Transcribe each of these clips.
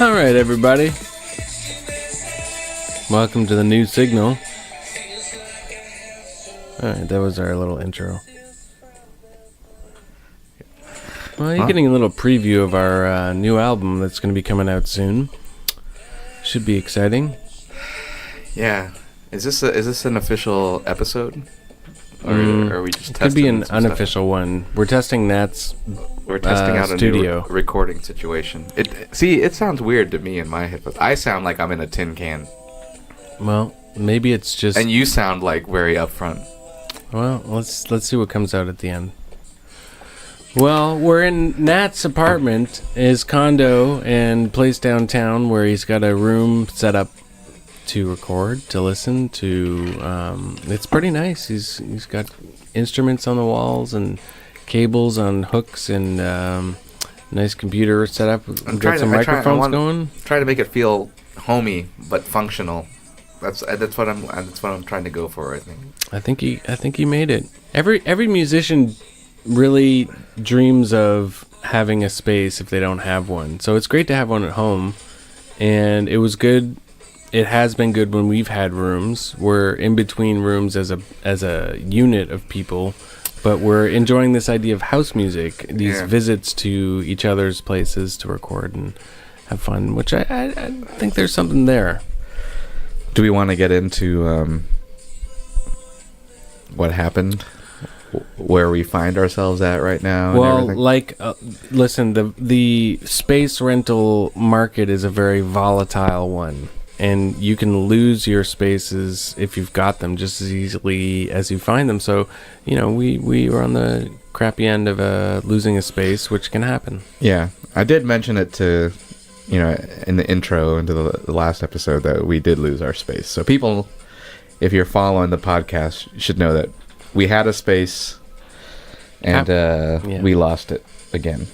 All right, everybody. Welcome to the new signal. All right, that was our little intro. Well, you're getting a little preview of our new album that's going to be coming out soon. Should be exciting. Yeah. Is this an official episode? Or are we just testing? Could be an unofficial one. We're testing Nat's We're testing out studio. a new recording situation. It sounds weird to me in my headphones. I sound like I'm in a tin can. Well, maybe it's just... And you sound like very upfront. Well, let's see what comes out at the end. Well, we're in Nat's apartment, his condo and place downtown where he's got a room set up to record, to listen to. It's pretty nice. He's got instruments on the walls and cables on hooks and nice computer set up. We've got some microphones going. Try to make it feel homey but functional. That's what I'm trying to go for. I think he made it. Every musician really dreams of having a space if they don't have one. So it's great to have one at home, and it was good. It has been good when we've had rooms. We're in between rooms as a unit of people, but we're enjoying this idea of house music, these visits to each other's places to record and have fun, which I think there's something there. Do we want to get into what happened, where we find ourselves at right now? Well, listen, the space rental market is a very volatile one, and you can lose your spaces if you've got them just as easily as you find them. So, we were on the crappy end of losing a space, which can happen. Yeah, I did mention it to... in the intro into the last episode that we did lose our space. So people, if you're following the podcast, should know that we had a space and we lost it again.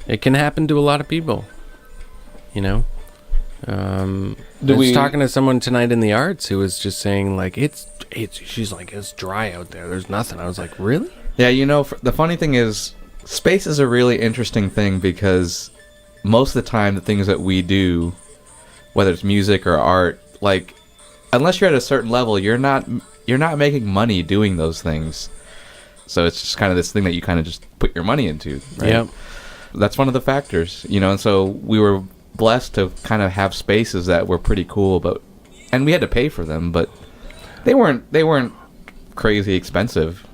It can happen to a lot of people, I was talking to someone tonight in the arts who was just saying like, she's like, it's dry out there. There's nothing. I was like, really? Yeah. The funny thing is space is a really interesting thing because most of the time, the things that we do, whether it's music or art, like, unless you're at a certain level, you're not making money doing those things. So it's just kind of this thing that you kind of just put your money into, right? Yep. That's one of the factors, and so we were blessed to kind of have spaces that were pretty cool, and we had to pay for them, but they weren't crazy expensive,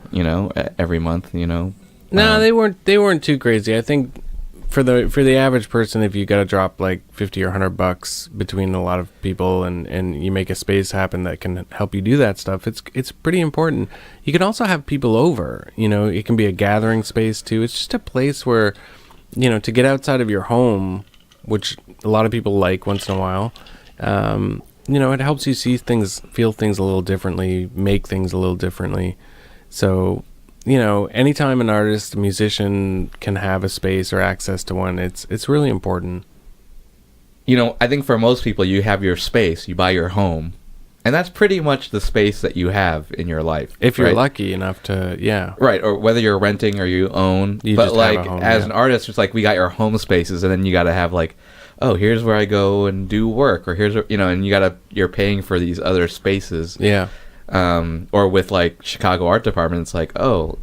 every month, No, they weren't too crazy. I think for the average person, if you got to drop like $50 or $100 between a lot of people and you make a space happen that can help you do that stuff, it's pretty important. You can also have people over, it can be a gathering space too. It's just a place where, to get outside of your home, which a lot of people like once in a while, it helps you see things, feel things a little differently, make things a little differently. So, anytime an artist, a musician can have a space or access to one, it's really important. I think for most people, you have your space, you buy your home, and that's pretty much the space that you have in your life. If you're lucky enough to, yeah. Right, or whether you're renting or you own. You but just like, have a home, as an artist, it's like we got your home spaces, and then you got to have like, oh, here's where I go and do work, or here's where, and you're paying for these other spaces. Yeah. Or with like Chicago Art Department, it's like, oh,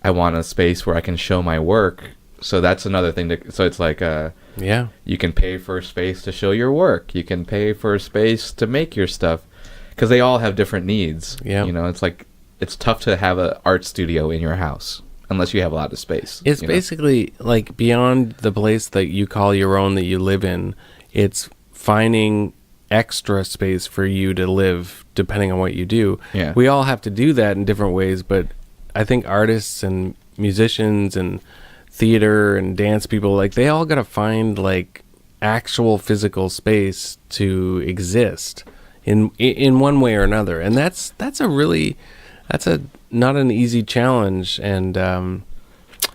I want a space where I can show my work. So that's another thing. So it's like, you can pay for a space to show your work. You can pay for a space to make your stuff, because they all have different needs. Yeah. It's like, it's tough to have an art studio in your house unless you have a lot of space. It's basically like beyond the place that you call your own that you live in. It's finding extra space for you to live depending on what you do. Yeah. We all have to do that in different ways, but I think artists and musicians and theater and dance people, like, they all got to find like actual physical space to exist in one way or another. And that's not an easy challenge. And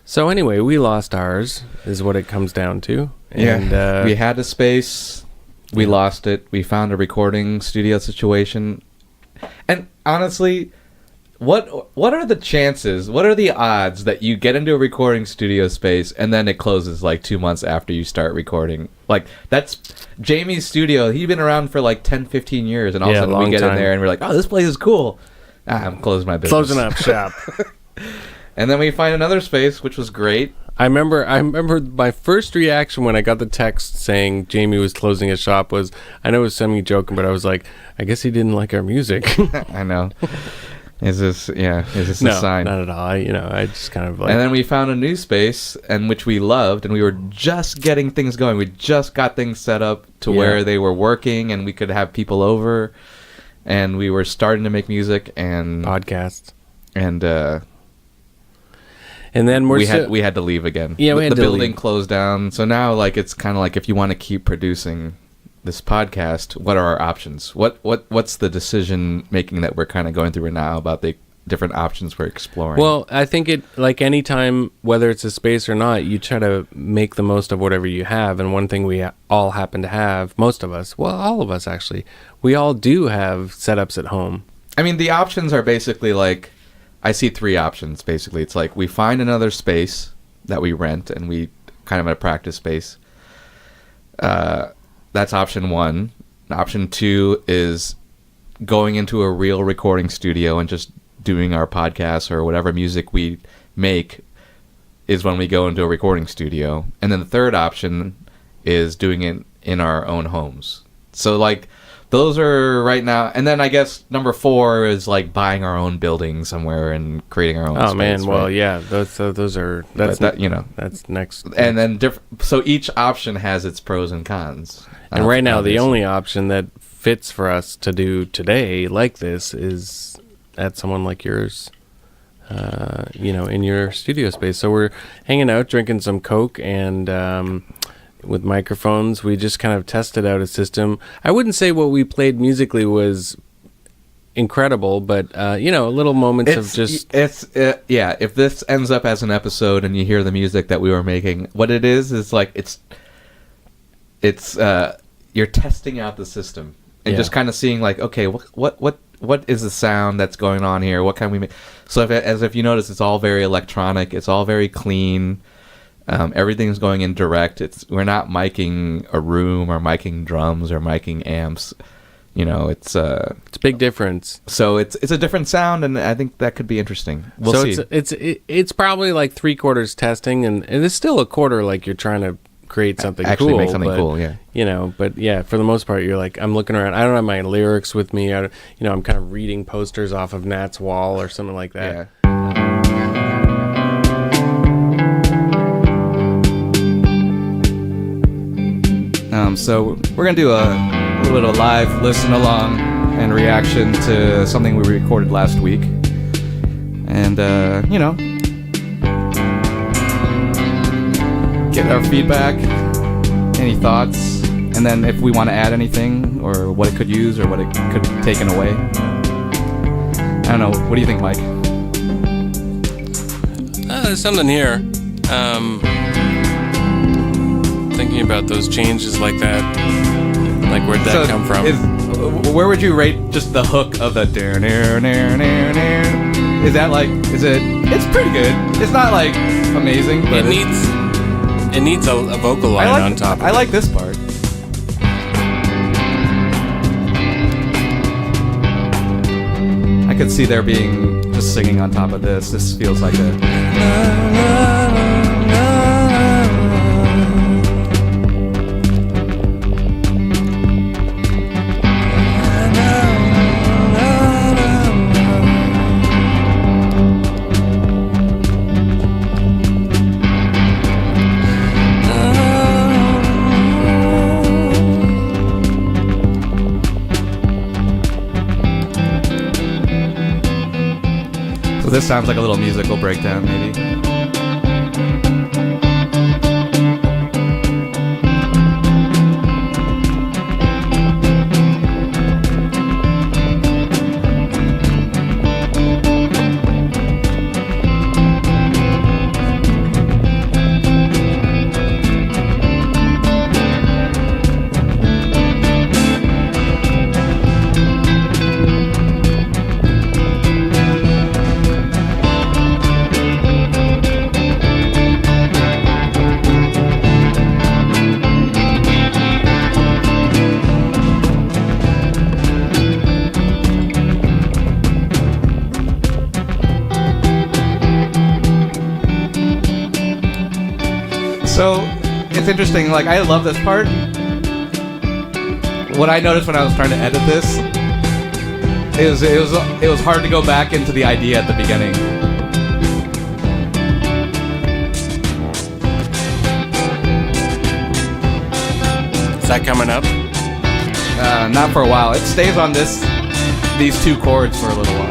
so anyway, we lost ours is what it comes down to. And we had a space. We lost it. We found a recording studio situation. And honestly, what are the chances? What are the odds that you get into a recording studio space and then it closes like 2 months after you start recording? Like, that's Jamie's studio. He'd been around for like 10, 15 years, and all of a sudden we get in there and we're like, oh, this place is cool. I'm closing my business. Closing up shop. And then we find another space, which was great. I remember my first reaction when I got the text saying Jamie was closing his shop was, I know it was semi-joking, but I was like, I guess he didn't like our music. I know. Is this a sign? No, not at all. I just kind of like... And then we found a new space, and which we loved, and we were just getting things going. We just got things set up to where they were working, and we could have people over, and we were starting to make music and... podcasts. And then we had to leave again. Yeah, we had the to building leave. closed down. So now, like, it's kind of like, if you want to keep producing this podcast, what are our options? What's the decision making that we're kind of going through right now about the different options we're exploring? Well, I think it, like any time, whether it's a space or not, you try to make the most of whatever you have. And one thing we all happen to have, most of us, well, all of us actually, we all do have setups at home. I mean, the options are basically like, I see three options, basically. It's like, we find another space that we rent, and we kind of a practice space. That's option one. Option two is going into a real recording studio and just doing our podcasts or whatever music we make is when we go into a recording studio. And then the third option is doing it in our own homes. So, like, those are right now. And then I guess number 4 is like buying our own building somewhere and creating our own space. Man, well, right? yeah, those are that's next. And then so each option has its pros and cons. And right now, the only option that fits for us to do today like this is at someone like yours, in your studio space. So we're hanging out, drinking some Coke, and with microphones. We just kind of tested out a system. I wouldn't say what we played musically was incredible, but little moments of just... if this ends up as an episode and you hear the music that we were making, what it is like it's you're testing out the system and just kind of seeing like, okay, what is the sound that's going on here? What can we make? So if you notice, it's all very electronic. It's all very clean. Everything's going in direct. We're not miking a room or miking drums or miking amps. It's a big difference. So it's a different sound, and I think that could be interesting. We'll see. It's probably like 3/4 testing, and it's still a quarter like you're trying to create something actually cool. Make something cool, yeah. But yeah, for the most part, you're like, I'm looking around. I don't have my lyrics with me. I'm kind of reading posters off of Nat's wall or something like that. Yeah. So we're going to do a little bit of live listen along and reaction to something we recorded last week. And, get our feedback, any thoughts, and then if we want to add anything or what it could use or what it could be taken away. I don't know. What do you think, Mike? There's something here. Thinking about those changes like that, like where'd that come from? Where would you rate just the hook of the? Is that like? It's pretty good. It's not like amazing, but it needs a vocal line on top of it. I like this part. I could see there being just singing on top of this. This feels like a. This sounds like a little musical breakdown, maybe. So it's interesting. Like, I love this part. What I noticed when I was trying to edit this is it was hard to go back into the idea at the beginning. Is that coming up? Not for a while. It stays on these two chords for a little while.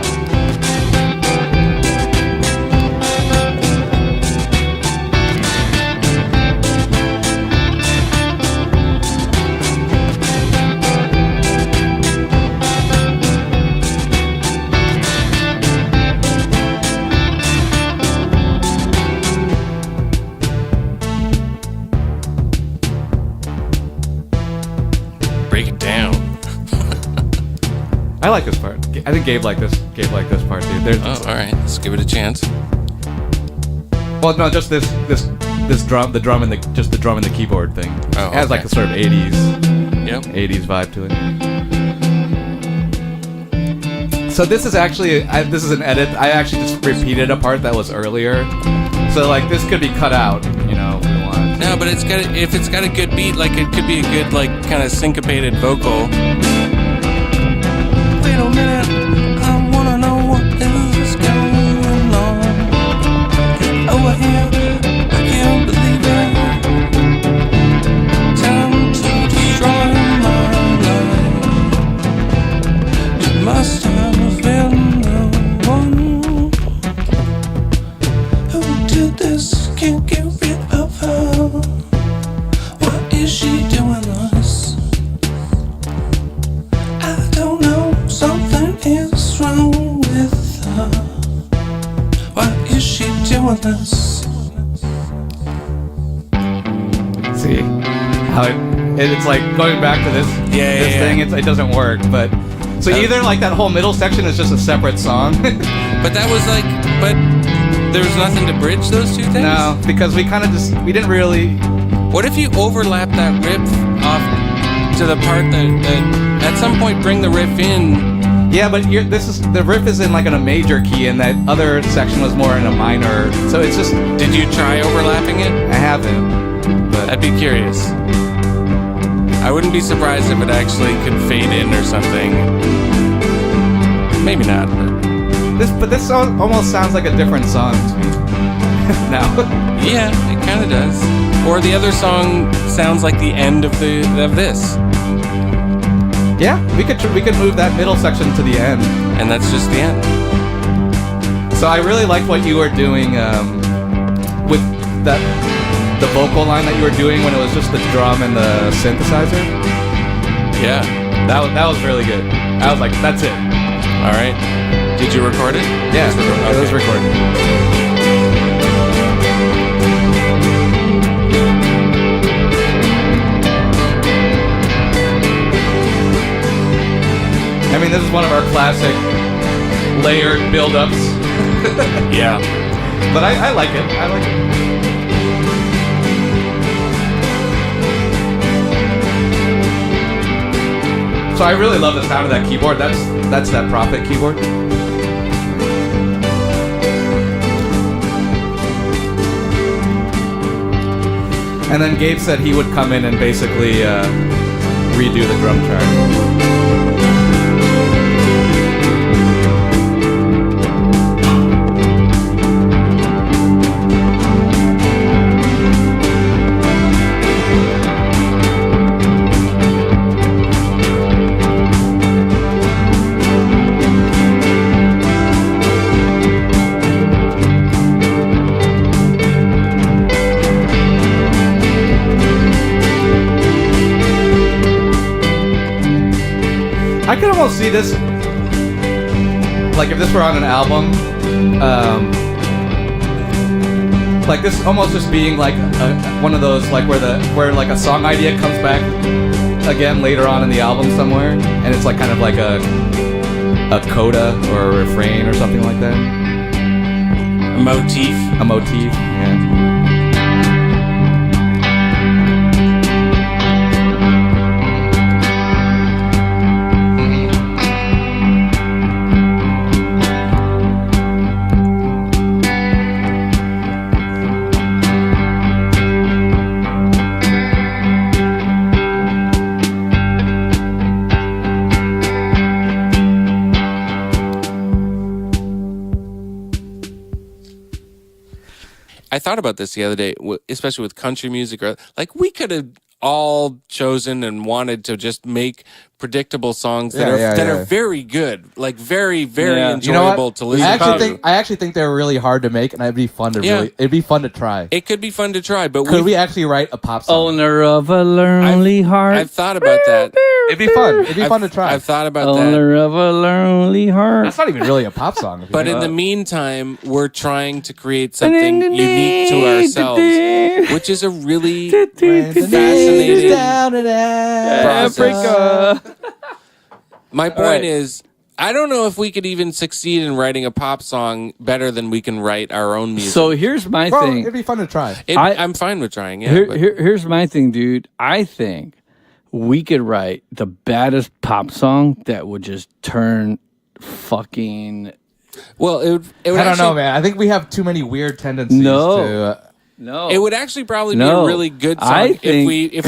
I like this part. I think Gabe liked this part, dude. All right. Let's give it a chance. Well, no, just this drum, the drum and the keyboard thing. Oh, it has like a sort of 80s vibe to it. So this is actually this is an edit. I actually just repeated a part that was earlier. So like this could be cut out, if we want. No, but if it's got a good beat, like it could be a good like kind of syncopated vocal. Wait a minute, I wanna know what is going on over here. I can't believe it. Time to destroy my life. You must have been the one who did this. Can't get rid of her. Why is she doing this? I don't know. Something is wrong with her. Why is she doing this? See how it's like going back to this thing. It doesn't work, but so either like that whole middle section is just a separate song. But that was like, but there was nothing to bridge those two things. No, because we didn't really. What if you overlap that riff off to the part that at some point bring the riff in? Yeah, but the riff is in like in a major key, and that other section was more in a minor. So it's just. Did you try overlapping it? I haven't. But I'd be curious. I wouldn't be surprised if it actually could fade in or something. Maybe not. But this almost sounds like a different song to me. Now. Yeah, it kind of does. Or the other song sounds like the end of this. Yeah, we could move that middle section to the end, and that's just the end. So I really liked what you were doing with the vocal line that you were doing when it was just the drum and the synthesizer. Yeah, that was really good. I was like, that's it. All right. Did you record it? Yeah, it was recorded. I mean, this is one of our classic layered build-ups. Yeah. But I like it. I like it. So I really love the sound of that keyboard. That's that Prophet keyboard. And then Gabe said he would come in and basically redo the drum track. I could almost see this, like if this were on an album, like this almost just being like one of those like where like a song idea comes back again later on in the album somewhere, and it's like kind of like a coda or a refrain or something like that. A motif. A motif, yeah. I thought about this the other day, especially with country music, or like we could have all chosen and wanted to just make predictable songs that are very good, like very enjoyable to listen to. I actually think they're really hard to make, and it'd be fun to it'd be fun to try. It could be fun to try, but could we actually write a pop song? Owner of a lonely heart. I've thought about that. It'd be fun. It'd be fun to try. I've thought about that. Owner of a lonely heart. That's not even really a pop song. But in the meantime, we're trying to create something unique to ourselves, which is a really fascinating process. My point is, I don't know if we could even succeed in writing a pop song better than we can write our own music. So here's my thing. It'd be fun to try. I'm fine with trying, Here's my thing, dude. I think we could write the baddest pop song that would just turn fucking... Well, it would I don't know, man. I think we have too many weird tendencies to... No, it would actually probably be a really good song if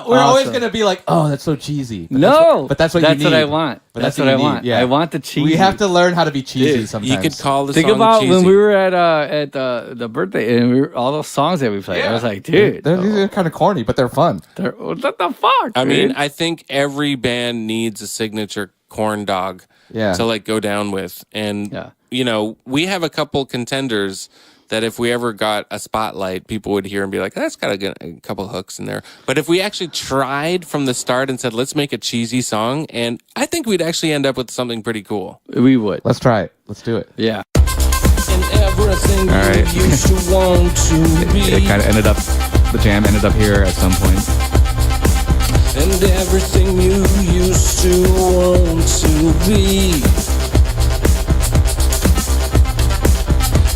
we're always gonna be like, oh, that's so cheesy. But that's what I want. That's what I want. Yeah. I want the cheesy. We have to learn how to be cheesy sometimes. You could call the Think song about cheesy. when we were at the birthday and all those songs that we played. I was like, dude, they're kind of corny, but they're fun. What the fuck? I mean, I think every band needs a signature corn dog to like go down with, and you know, we have a couple contenders that if we ever got a spotlight, people would hear and be like, that's got a couple hooks in there. But if we actually tried from the start and said, let's make a cheesy song, and I think we'd actually end up with something pretty cool. We would. Let's try it. Let's do it. Yeah. All right. It kind of ended up, the jam ended up here at some point. And everything you used to want to be.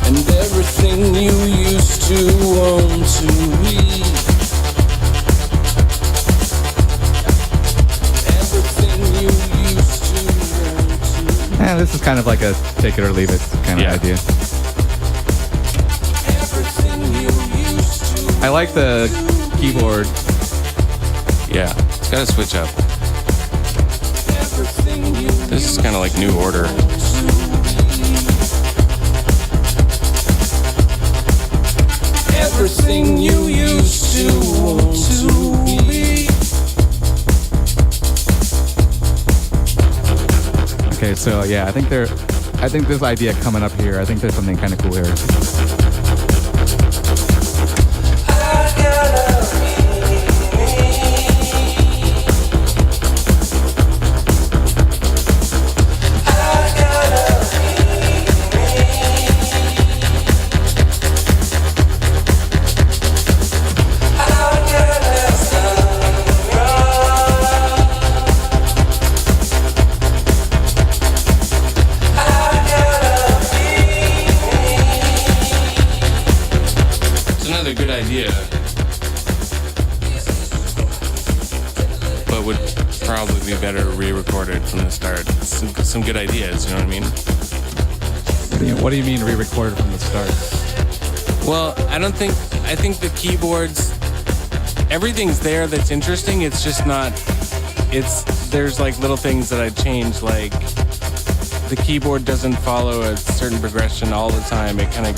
And everything you used to want to be. Everything you used to want to be. Yeah, this is kind of like a take it or leave it kind of idea. Everything you used to. I like the keyboard. Yeah, it's got to switch up. This is kind of like New Order. Everything you used to want to be. Okay, so yeah, I think this idea coming up here, I think there's something kind of cool here. But would probably be better re-recorded from the start. Some good ideas, you know what I mean? What do you mean re-recorded from the start? Well, I think the keyboards, everything's there that's interesting. It's just not, there's like little things that I'd change, like the keyboard doesn't follow a certain progression all the time. It kind of,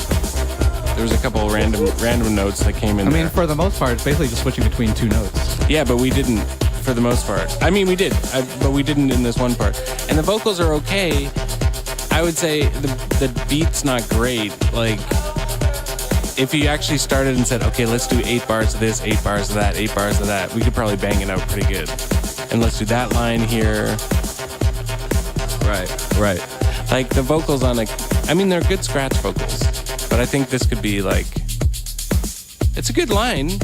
there was a couple random notes that came in there. For the most part, it's basically just switching between two notes. Yeah, but we didn't, for the most part. I mean, we did, but we didn't in this one part. And the vocals are okay. I would say the beat's not great. Like, if you actually started and said, okay, let's do 8 bars of this, 8 bars of that, 8 bars of that, we could probably bang it out pretty good. And let's do that line here. Right. Like, the vocals on they're good scratch vocals. But I think this could be like, it's a good line.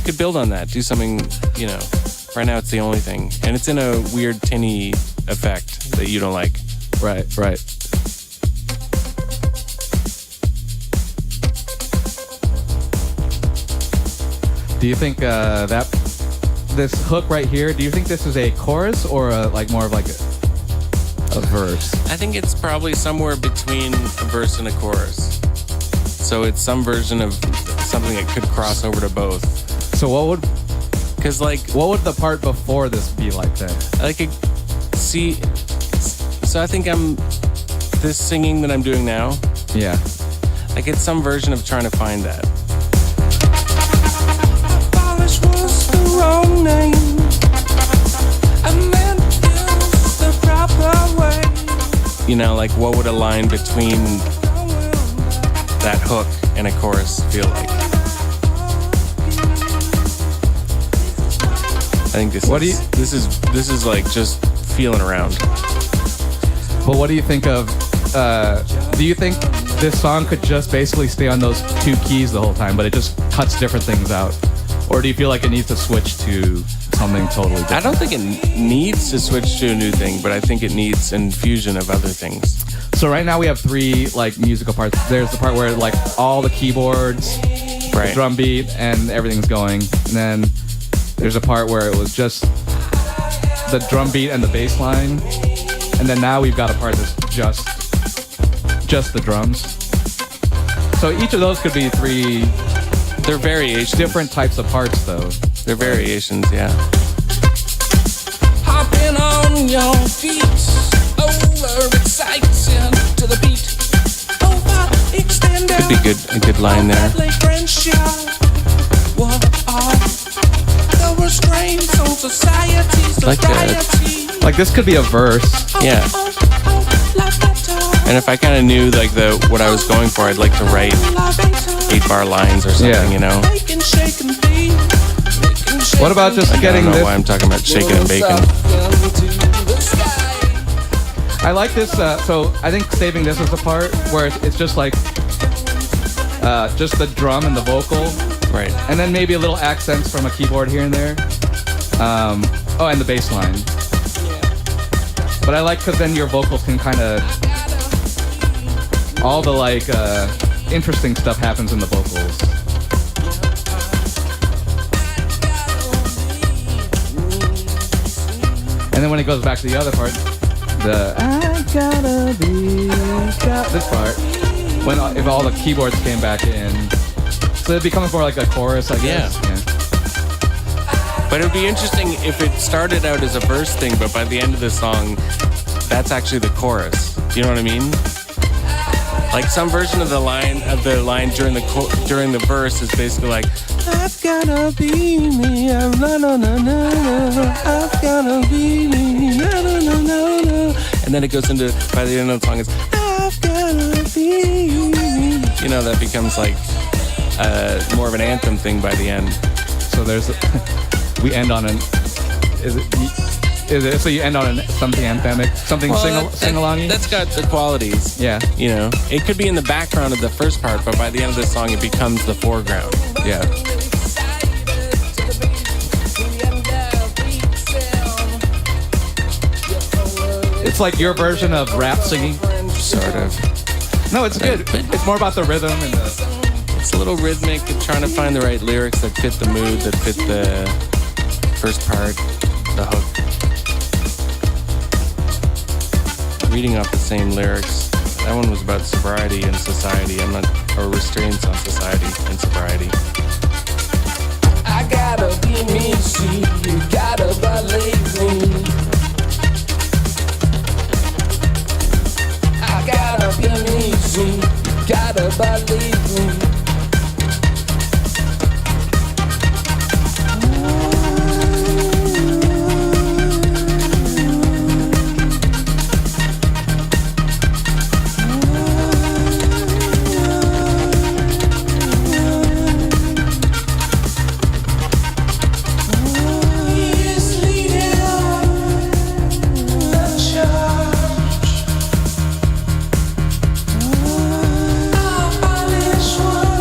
Could build on that. Do something, right now it's the only thing. And it's in a weird tinny effect that you don't like. Right. Do you think this hook right here, do you think this is a chorus or more of like a verse? I think it's probably somewhere between a verse and a chorus. So it's some version of something that could cross over to both. So what would the part before this be like then? So I think this singing that I'm doing now. Yeah. Like it's some version of trying to find that. Abolish was the wrong name. And then use the proper way. You know, like what would a line between that hook and a chorus feel like? I think this is like just feeling around. But what do you think of? Do you think this song could just basically stay on those two keys the whole time, but it just cuts different things out, or do you feel like it needs to switch to something totally different? I don't think it needs to switch to a new thing, but I think it needs infusion of other things. So right now we have three like musical parts. There's the part where like all the keyboards, the drum beat, and everything's going, and then there's a part where it was just the drum beat and the bass line, and then now we've got a part that's just the drums. So each of those could be three. They're variations. Different types of parts, though. They're variations, yeah. Hopping on your feet, overexcited to the beat. Overextended. Could be a good line there. Like this could be a verse. Yeah. And if I kind of knew like what I was going for, I'd like to write 8-bar lines or something, you know. What about just getting this? I don't know why I'm talking about shaking and baking. I like this. So I think saving this as the part where it's just like just the drum and the vocal, right? And then maybe a little accents from a keyboard here and there. Oh, and the bass line. But I like because then your vocals can kind of all the like interesting stuff happens in the vocals. And then when it goes back to the other part, the I gotta be this part, if all the keyboards came back in, so it becomes more like a chorus, I guess. Yeah. But it would be interesting if it started out as a verse thing, but by the end of the song, that's actually the chorus. Do you know what I mean? Like some version of the line during the verse is basically like, I've gotta be me, I've gotta be me, and then it goes into, by the end of the song, it's I've gotta be me. You know, that becomes like more of an anthem thing by the end. So we end on so you end on something anthemic, something sing-along-y? That's got the qualities. Yeah. You know, it could be in the background of the first part, but by the end of the song, it becomes the foreground. Yeah. It's like your version of rap singing. Sort of. No, it's good. It's more about the rhythm and It's a little rhythmic, trying to find the right lyrics that fit the mood, that fit the first part, the hook. Reading off the same lyrics. That one was about sobriety and society. Or restraints on society and sobriety. I gotta be me, see, you gotta believe me. I gotta be me, see, you gotta believe me. One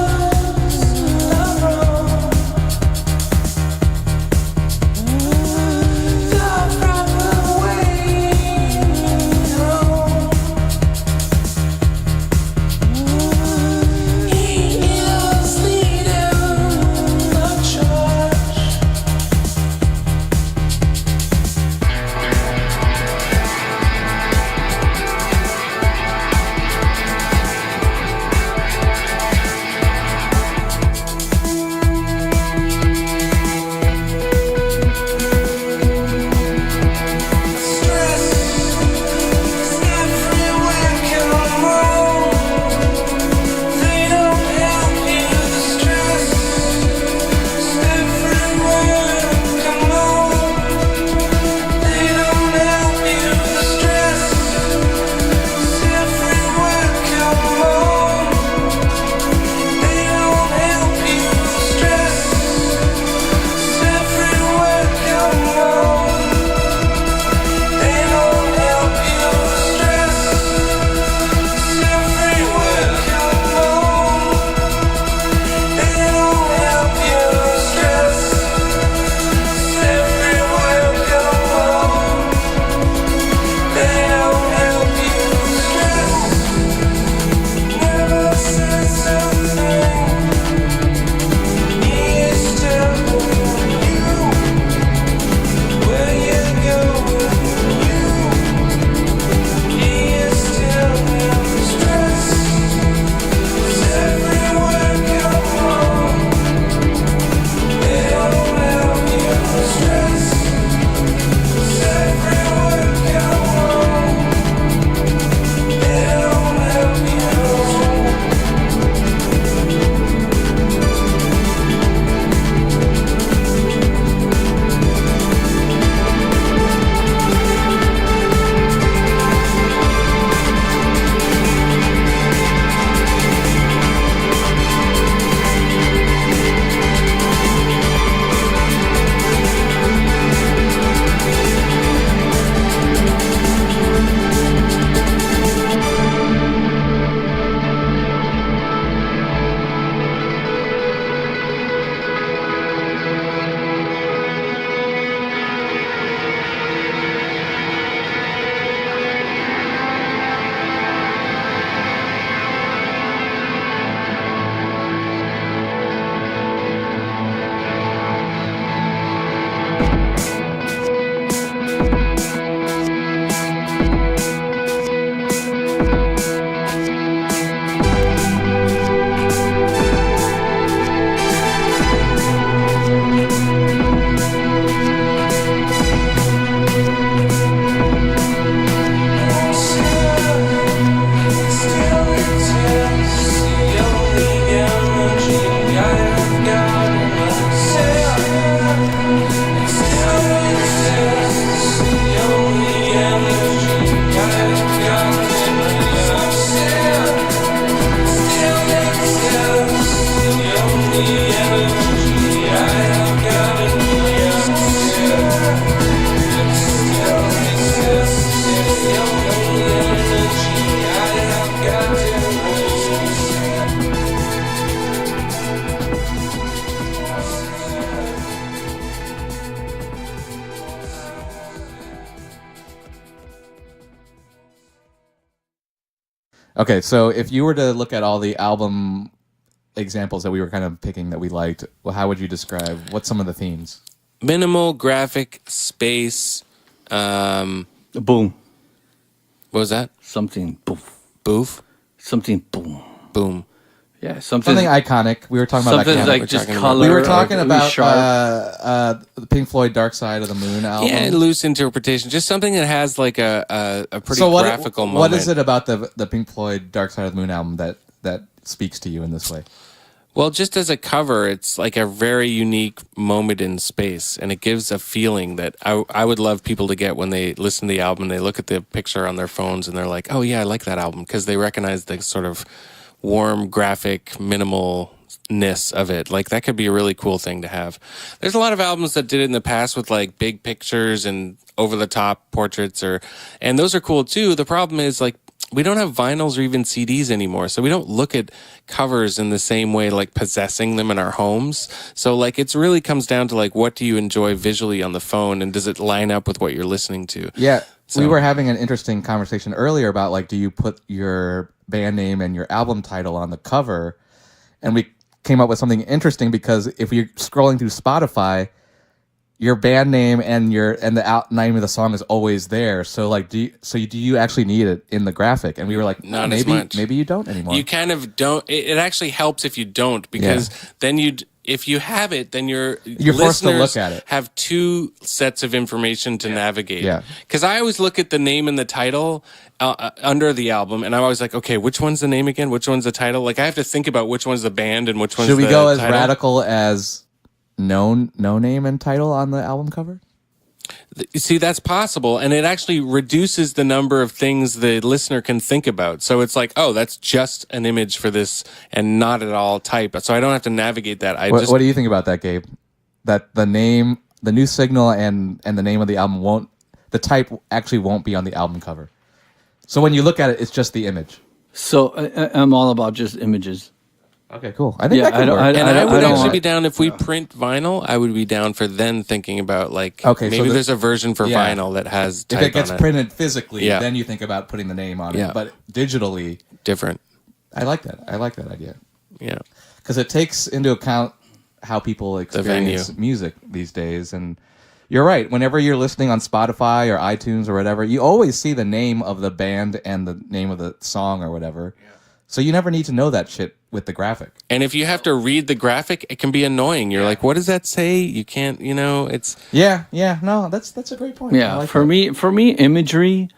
Okay, so if you were to look at all the album examples that we were kind of picking that we liked, well, how would you describe what's some of the themes? Minimal, graphic, space. Boom. What was that? Something boof. Boof? Something boom. Boom. Yeah, something iconic. We were talking about something iconic. like just color. We were talking about sharp. the Pink Floyd Dark Side of the Moon album. Yeah, loose interpretation. Just something that has like a pretty graphical moment. What is it about the Pink Floyd Dark Side of the Moon album that speaks to you in this way? Well, just as a cover, it's like a very unique moment in space, and it gives a feeling that I would love people to get when they listen to the album. They look at the picture on their phones, and they're like, "Oh yeah, I like that album," because they recognize the sort of warm, graphic, minimalness of it. Like, that could be a really cool thing to have. There's a lot of albums that did it in the past with like big pictures and over-the-top portraits, and those are cool too. The problem is, like, we don't have vinyls or even CDs anymore, so we don't look at covers in the same way, like possessing them in our homes. So like, it's really comes down to like, what do you enjoy visually on the phone, and does it line up with what you're listening to? Yeah. So, we were having an interesting conversation earlier about like, do you put your band name and your album title on the cover? And we came up with something interesting, because if you're scrolling through Spotify, your band name and the name of the song is always there. So like, do you actually need it in the graphic? And we were like, not as much. Maybe you don't anymore. You kind of don't. It actually helps if you don't, because then if you have it, then you're forced to look at it. Have two sets of information to navigate. Yeah. Because I always look at the name and the title under the album, and I'm always like, okay, which one's the name again? Which one's the title? Like, I have to think about which one's the band and which one's the title. Should we go as radical as no name and title on the album cover? See, that's possible, and it actually reduces the number of things the listener can think about. So it's like, oh, that's just an image for this and not at all type. So I don't have to navigate that. What do you think about that, Gabe? That the name, the new signal and the name of the album the type actually won't be on the album cover. So when you look at it, it's just the image. So I'm all about just images. Okay, cool. I think that could work. I would actually be down if we print vinyl. I would be down for then thinking about like, maybe there's a version for vinyl that has type if it gets on printed physically, then you think about putting the name on it. But digitally, different. I like that. I like that idea. Yeah, because it takes into account how people experience music these days. And you're right. Whenever you're listening on Spotify or iTunes or whatever, you always see the name of the band and the name of the song or whatever. Yeah. So you never need to know that shit with the graphic. And if you have to read the graphic, it can be annoying. You're like, what does that say? You can't, it's... Yeah. No, that's a great point. Yeah, for me, imagery,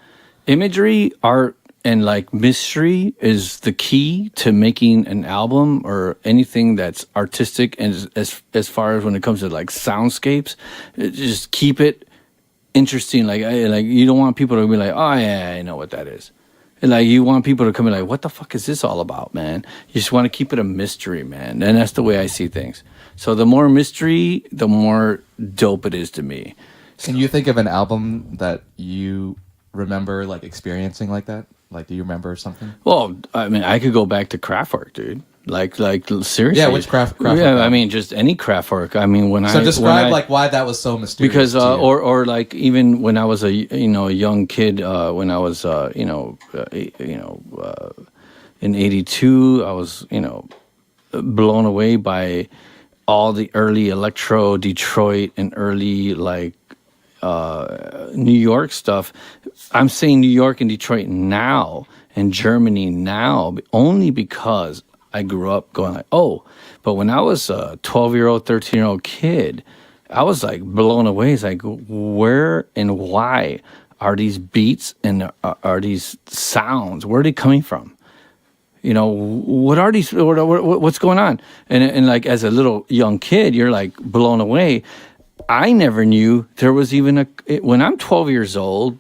art, and like mystery is the key to making an album or anything that's artistic. And as far as when it comes to like soundscapes, just keep it interesting. Like you don't want people to be like, oh yeah, I know what that is. Like, you want people to come in like, what the fuck is this all about, man? You just want to keep it a mystery, man. And that's the way I see things. So the more mystery, the more dope it is to me. Can you think of an album that you remember, like, experiencing like that? Like, do you remember something? Well, I mean, I could go back to Kraftwerk, dude. Like seriously. Yeah, which Kraftwerk? Yeah, I mean, just any Kraftwerk. I mean, describe like why that was so mysterious. Because or like even when I was a young kid, when I was in '82, I was blown away by all the early electro Detroit and early like New York stuff. I'm saying New York and Detroit now and Germany now only because I grew up going like, oh, but when I was a 12-year-old, 13-year-old kid, I was like blown away. It's like, where and why are these beats and are these sounds? Where are they coming from? What are these? What's going on? And like as a little young kid, you're like blown away. I never knew there was even when I'm 12 years old,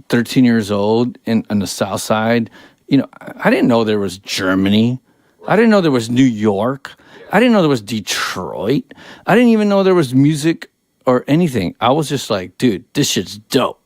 13 years old, on the South Side, I didn't know there was Germany. I didn't know there was New York. I didn't know there was Detroit. I didn't even know there was music or anything. I was just like, dude, this shit's dope.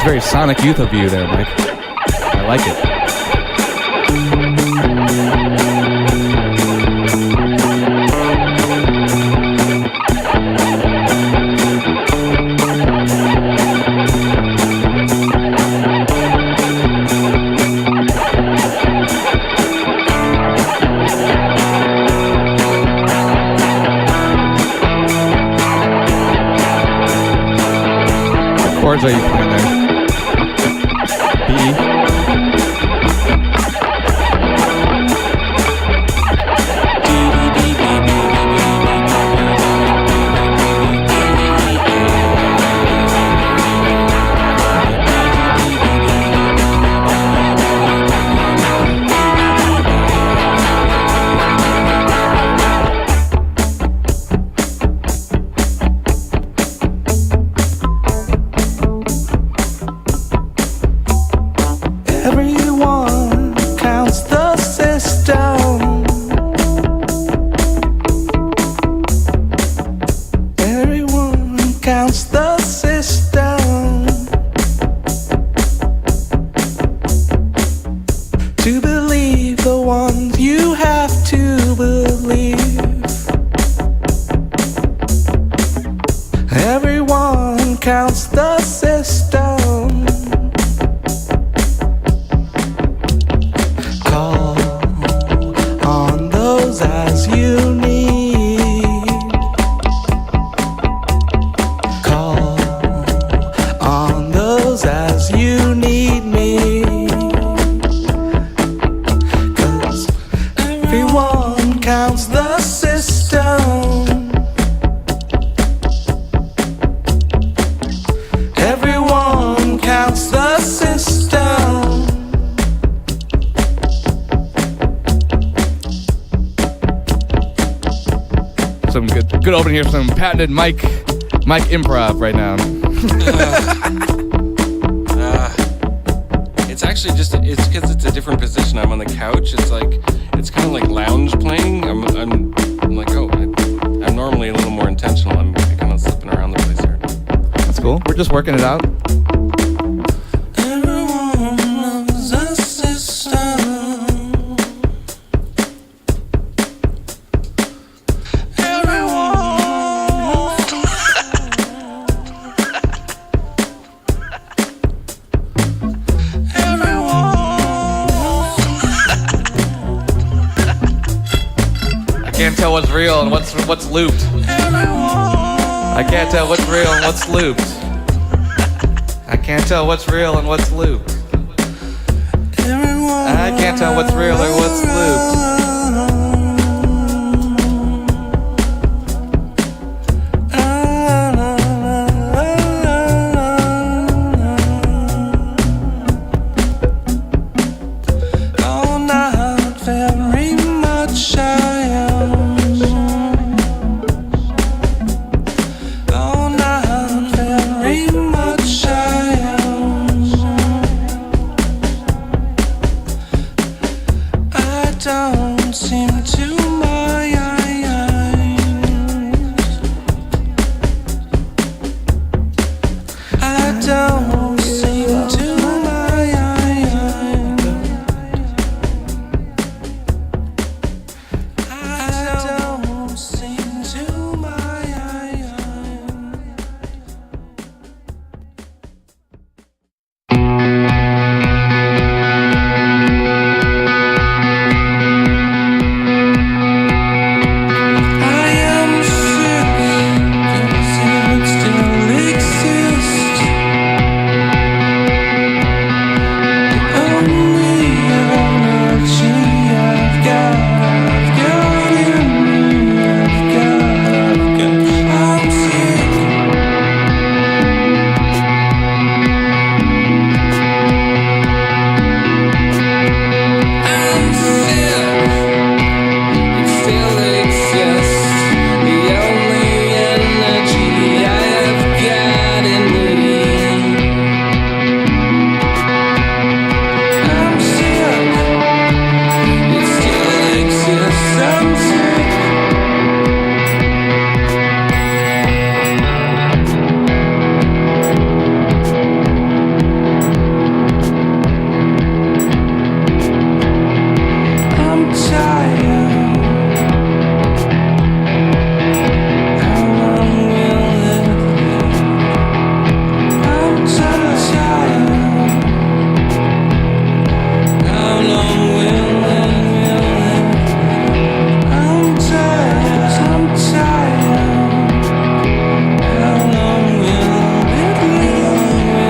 Very Sonic Youth of you there, Mike. I like it. chords are you playing there? B? Everyone counts the system. Everyone counts the system. To believe the ones you have to believe. Everyone counts the system. Call on those as you need. Call on those as you need me. 'Cause everyone counts the system. Everyone counts the system. Some good opening here, some patented Mike improv right now. It's actually just it's because it's a different position. I'm on the couch. It's like it's kind of like lounge playing. I'm like I'm normally a little more intentional. I'm kind of slipping around the place here. That's cool. We're just working it out. Everyone loves a system. I can't tell what's real and what's looped. I can't tell what's real and what's looped. I can't tell what's real and what's looped. I can't tell what's real or what's looped. Oh, not very much I am. Oh, not very much I am. I don't seem to my eyes. I don't seem to my eyes. I don't seem to my eyes. I am sick, 'cause it still exists. Only energy I've got in me, I've got. I'm sick. I'm sick. It still exists. The only energy I've got in me. I'm sick. It still exists. I'm sick. I'm tired. How long will it be? I'm tired. How long will it be? I'm tired. I'm tired. How long will it be?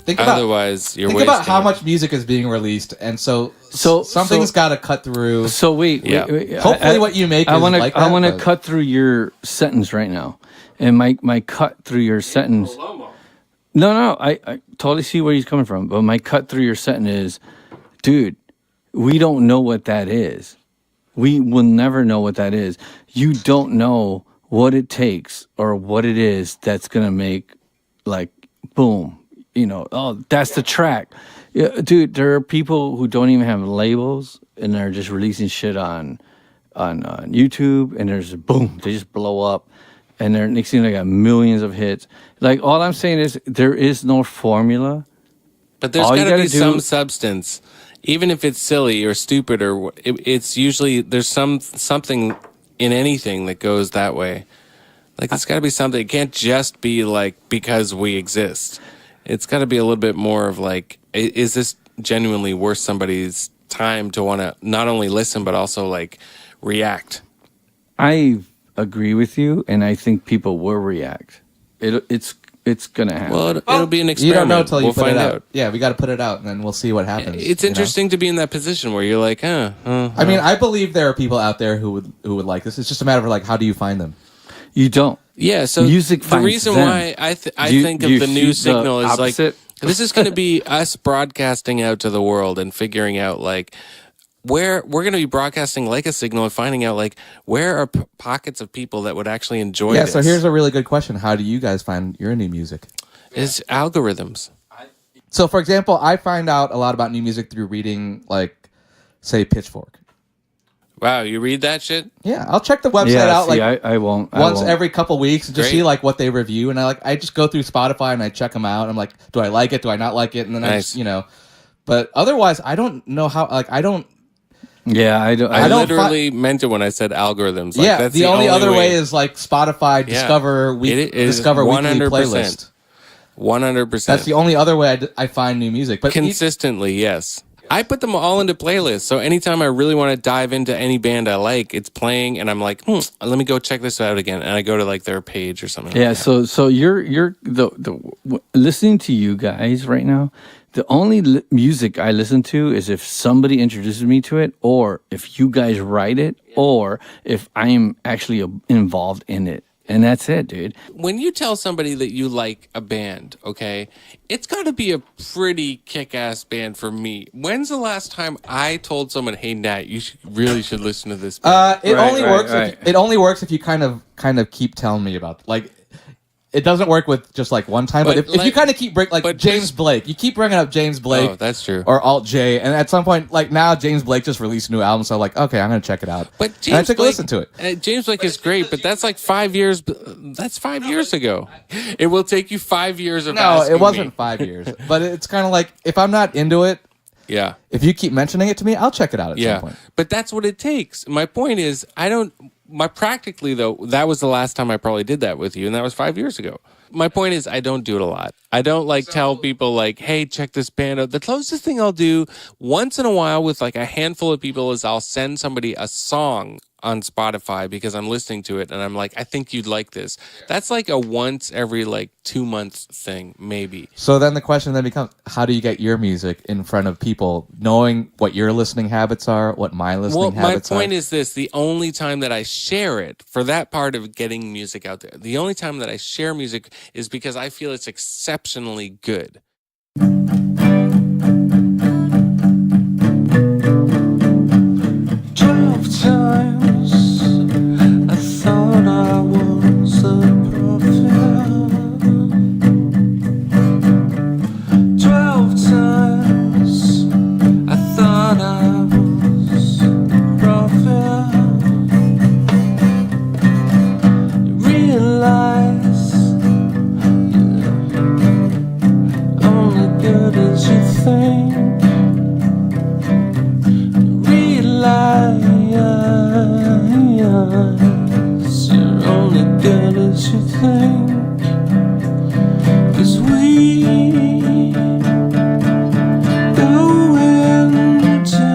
think about Otherwise, you're think wasting about how it. much music is being released, and So- something's so- got to cut through. So wait, Yeah. wait, Hopefully what you make I is wanna, like I that, want to but- cut through your sentence right now, and my cut through your sentence. No, I totally see where he's coming from, but my cut through your sentence is, dude, we don't know what that is. We will never know what that is. You don't know what it takes or what it is that's gonna make, like, boom. Oh, that's the track. Yeah, dude, there are people who don't even have labels and they're just releasing shit on YouTube, and there's boom, they just blow up, and they're next thing they got millions of hits. Like, all I'm saying is there is no formula. But there's All you got to be gotta do- some substance, even if it's silly or stupid, or it's usually there's something in anything that goes that way. Like, it's got to be something. It can't just be like because we exist. It's got to be a little bit more of like, is this genuinely worth somebody's time to want to not only listen but also like react? I agree with you, and I think people will react. It's gonna happen. Well, it'll be an experiment. You don't know until you we'll put find it out. Yeah, we got to put it out, and then we'll see what happens. It's you know? interesting to be in that position where you're like, I mean, I believe there are people out there who would like this. It's just a matter of like, how do you find them? You don't. yeah. So Music the finds reason them. why I You- think of you the new shoot the signal is like opposite. this is going to be us broadcasting out to the world and figuring out like where we're going to be broadcasting like a signal and finding out like where are pockets of people that would actually enjoy Yeah. this. So here's a really good question: how do you guys find your new music? is algorithms. So, for example, I find out a lot about new music through reading, like, say, Pitchfork. Wow, you read that shit? Yeah, I'll check the website Yeah, out see, like I won't. I once won't. every couple weeks and just Great. see like what they review, and I just go through Spotify and I check them out. I'm like, do I like it? Do I not like it? And then I Nice. just, but otherwise, I don't know how. Like, I don't. Yeah, I don't. I, don't literally meant it when I said algorithms. Like, Yeah, that's the only other way way is like Spotify Yeah. discover It is discover weekly 100%. playlist. 100%. That's the only other way I find new music. But Consistently, yes. I put them all into playlists. So anytime I really want to dive into any band I like, it's playing, and I'm like, let me go check this out again. And I go to like their page or something. Yeah, like that. so you're listening to you guys right now. The only music I listen to is if somebody introduces me to it, or if you guys write it, or if I'm actually involved in it. And that's it, dude. When you tell somebody that you like a band, okay, it's got to be a pretty kick-ass band for me. When's the last time I told someone, "Hey, Nat, you really should listen to this band"? it Right, only right, works. right. It only works if you kind of keep telling me about like. It doesn't work with just like one time, but But, if you like- kind of keep like but James just- Blake, you keep bringing up James Blake. Oh, that's true. Or Alt J, and at some point, like now, James Blake just released a new album, so I'm like, okay, I'm gonna check it out. But and I James took Blake, a listen to it. James Blake is great, but that's like 5 years. That's 5 years ago. It will take you 5 years of No, asking it wasn't me. 5 years, but it's kind of like if I'm not into it, Yeah. if you keep mentioning it to me, I'll check it out at Yeah, some point. but that's what it takes. My point is, practically though, that was the last time I probably did that with you, and that was 5 years ago. My point is, I don't do it a lot. I don't tell people like, hey, check this band out. The closest thing I'll do once in a while with like a handful of people is I'll send somebody a song on Spotify because I'm listening to it and I'm like, I think you'd like this. That's like a once every like 2 months thing, maybe. So then the question then becomes, how do you get your music in front of people, knowing what your listening habits are, what my listening Well, my habits point are? is this: the only time that I share it for that part of getting music out there, the only time that I share music is because I feel it's exceptionally good. 12 times I thought I was a prophet. 12 times I thought I was a prophet. Realize you're only good as you think. You're only good as you think. 'Cause we go into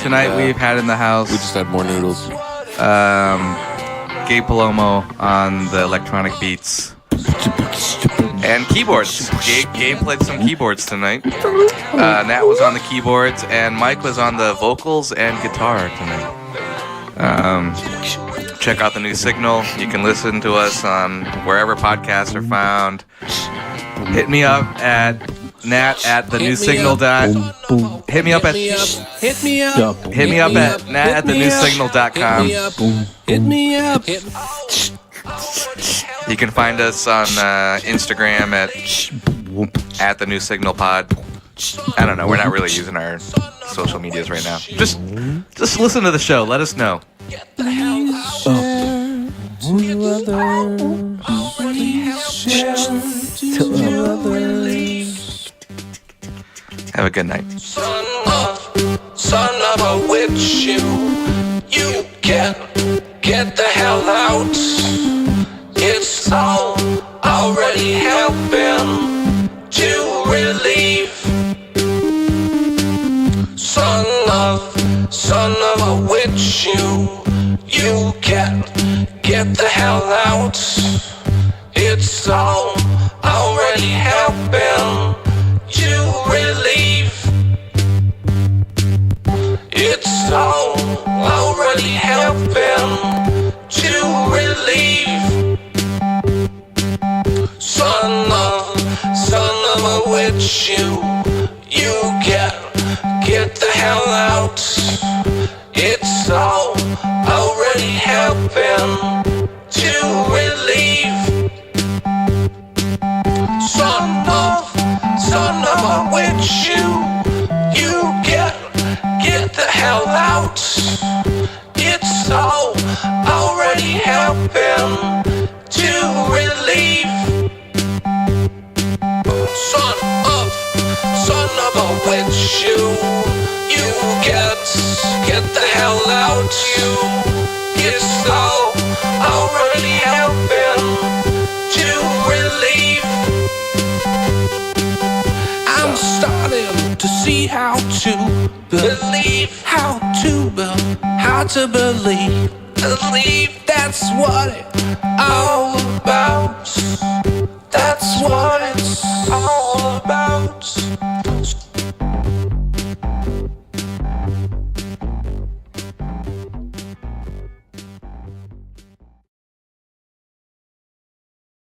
Tonight we've had in the house We just had more noodles. Gabe Palomo on the electronic beats and keyboards. Gabe played some keyboards tonight. Nat was on the keyboards, and Mike was on the vocals and guitar tonight. Check out the new Signal. You can listen to us on wherever podcasts are found. Hit me up at Nat at the new signal dot. Hit me up at Hit me up. hit me up at Nat at the new signal.com. Hit me up. You can find us on Instagram at the new signal pod. I don't know. We're not really using our social medias right now. Just listen to the show. Let us know. Have a good night. Son of a witch, you get the hell out. It's all already helping to relieve. Son of a witch, you get the hell out. It's all already helping to relieve. It's all already helping to relieve. Son of a witch, you get the hell out. It's all already helping to relieve. Son of a witch, you get the hell out. It's all already helping to relieve. Son of a witch, you get the hell out. It's all already helping to relieve. I'm starting to see how to believe, how to believe. That's what it's all about. That's what it's all about.